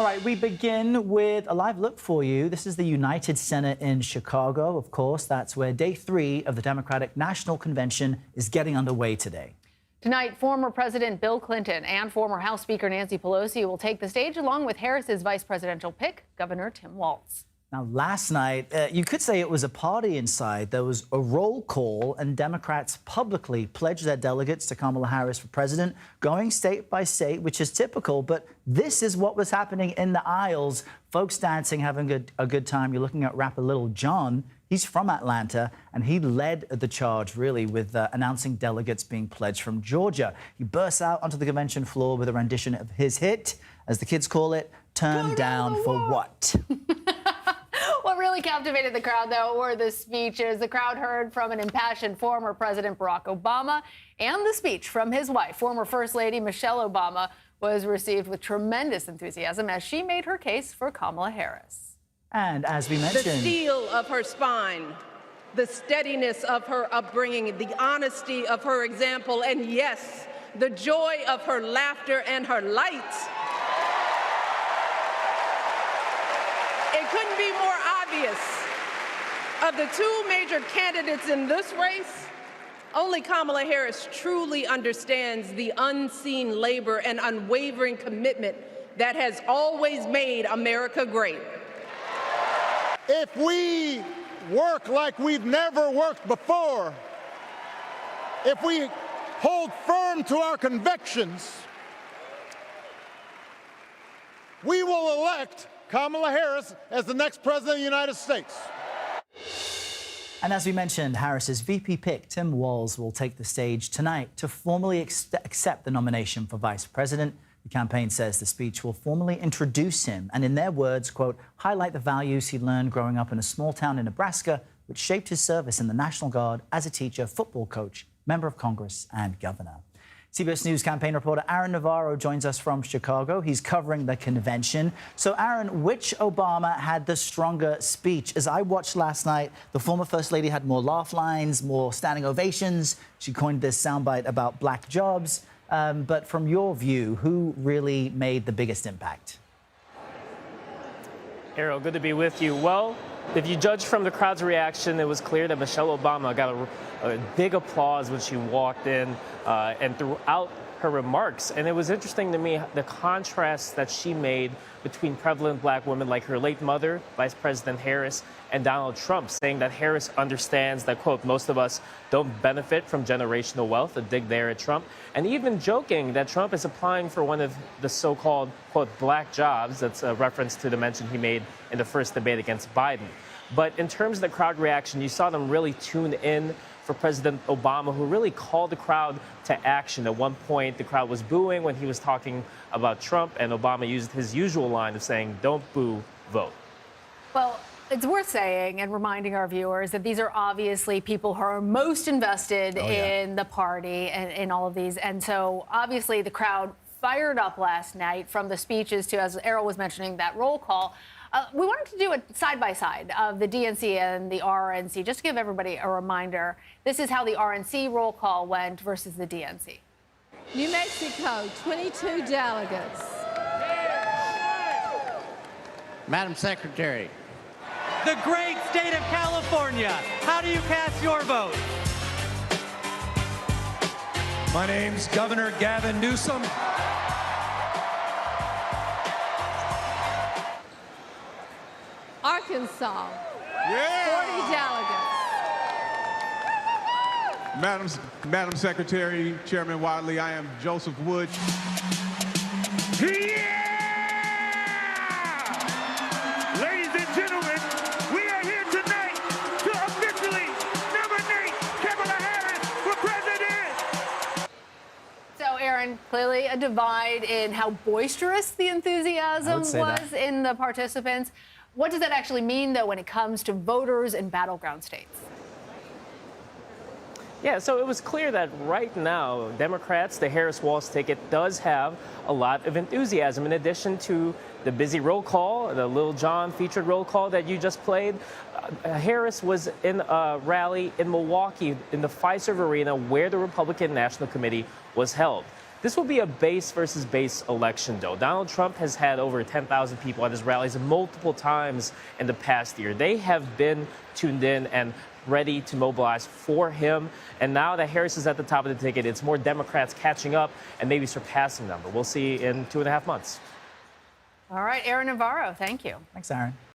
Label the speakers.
Speaker 1: All right, we begin with a live look for you. This is the United Senate in Chicago. Of course, that's where day 3 of the Democratic National Convention is getting underway today.
Speaker 2: Tonight, former President Bill Clinton and former House Speaker Nancy Pelosi will take the stage along with Harris's vice presidential pick, Governor Tim Walz.
Speaker 1: Now, last night, you could say it was a party inside. There was a roll call, and Democrats publicly pledged their delegates to Kamala Harris for president, going state by state, which is typical. But this is what was happening in the aisles. Folks dancing, having a good time. You're looking at rapper Lil Jon. He's from Atlanta, and he led the charge, really, with announcing delegates being pledged from Georgia. He bursts out onto the convention floor with a rendition of his hit, as the kids call it, Turn Down for What?
Speaker 2: What really captivated the crowd, though, were the speeches. The crowd heard from an impassioned former President Barack Obama, and the speech from his wife, former First Lady Michelle Obama, was received with tremendous enthusiasm as she made her case for Kamala Harris.
Speaker 1: And as we mentioned,
Speaker 3: the steel of her spine, the steadiness of her upbringing, the honesty of her example, and yes, the joy of her laughter and her light. It couldn't be more obvious. Of the two major candidates in this race, only Kamala Harris truly understands the unseen labor and unwavering commitment that has always made America great.
Speaker 4: If we work like we've never worked before, if we hold firm to our convictions, we will elect Kamala Harris as the next president of the United States.
Speaker 1: And as we mentioned, Harris's VP pick, Tim Walz, will take the stage tonight to formally accept the nomination for vice president. The campaign says the speech will formally introduce him and, in their words, quote, highlight the values he learned growing up in a small town in Nebraska, which shaped his service in the National Guard as a teacher, football coach, member of Congress, and governor. CBS News campaign reporter Aaron Navarro joins us from Chicago. He's covering the convention. So, Aaron, which Obama had the stronger speech? As I watched last night, the former First Lady had more laugh lines, more standing ovations. She coined this soundbite about black jobs. But from your view, who really made the biggest impact?
Speaker 5: Errol, good to be with you. Well, if you judge from the crowd's reaction, it was clear that Michelle Obama got a big applause when she walked in and throughout her remarks. And it was interesting to me the contrast that she made between prevalent black women like her late mother, Vice President Harris, and Donald Trump, saying that Harris understands that, quote, most of us don't benefit from generational wealth, a dig there at Trump, and even joking that Trump is applying for one of the so-called, quote, black jobs. That's a reference to the mention he made in the first debate against Biden. But in terms of the crowd reaction, you saw them really tune in for President Obama, who really called the crowd to action. At one point, the crowd was booing when he was talking about Trump, and Obama used his usual line of saying, don't boo, vote.
Speaker 2: Well, it's worth saying and reminding our viewers that these are obviously people who are most invested in the party and in all of these. And so obviously the crowd fired up last night, from the speeches to, as Errol was mentioning, that roll call. We wanted to do it side by side of the DNC and the RNC, just to give everybody a reminder. This is how the RNC roll call went versus the DNC.
Speaker 6: New Mexico, 22 delegates.
Speaker 7: Madam Secretary.
Speaker 8: The great state of California. How do you cast your vote?
Speaker 9: My name's Governor Gavin Newsom.
Speaker 6: Arkansas, 40 delegates.
Speaker 9: Madam Secretary, Chairman Wadley, I am Joseph Wood.
Speaker 10: Ladies and gentlemen, we are here tonight to officially nominate Kamala Harris for president.
Speaker 2: So, Aaron, clearly a divide in how boisterous the enthusiasm was in the participants. What does that actually mean, though, when it comes to voters in battleground states?
Speaker 5: Yeah, so it was clear that right now, Democrats, the Harris-Walz ticket does have a lot of enthusiasm. In addition to the busy roll call, the Lil Jon featured roll call that you just played, Harris was in a rally in Milwaukee in the Fiserv Arena where the Republican National Committee was held. This will be a base versus base election, though. Donald Trump has had over 10,000 people at his rallies multiple times in the past year. They have been tuned in and ready to mobilize for him. And now that Harris is at the top of the ticket, it's more Democrats catching up and maybe surpassing them. But we'll see in 2.5 months.
Speaker 2: All right, Aaron Navarro, thank you.
Speaker 1: Thanks, Aaron.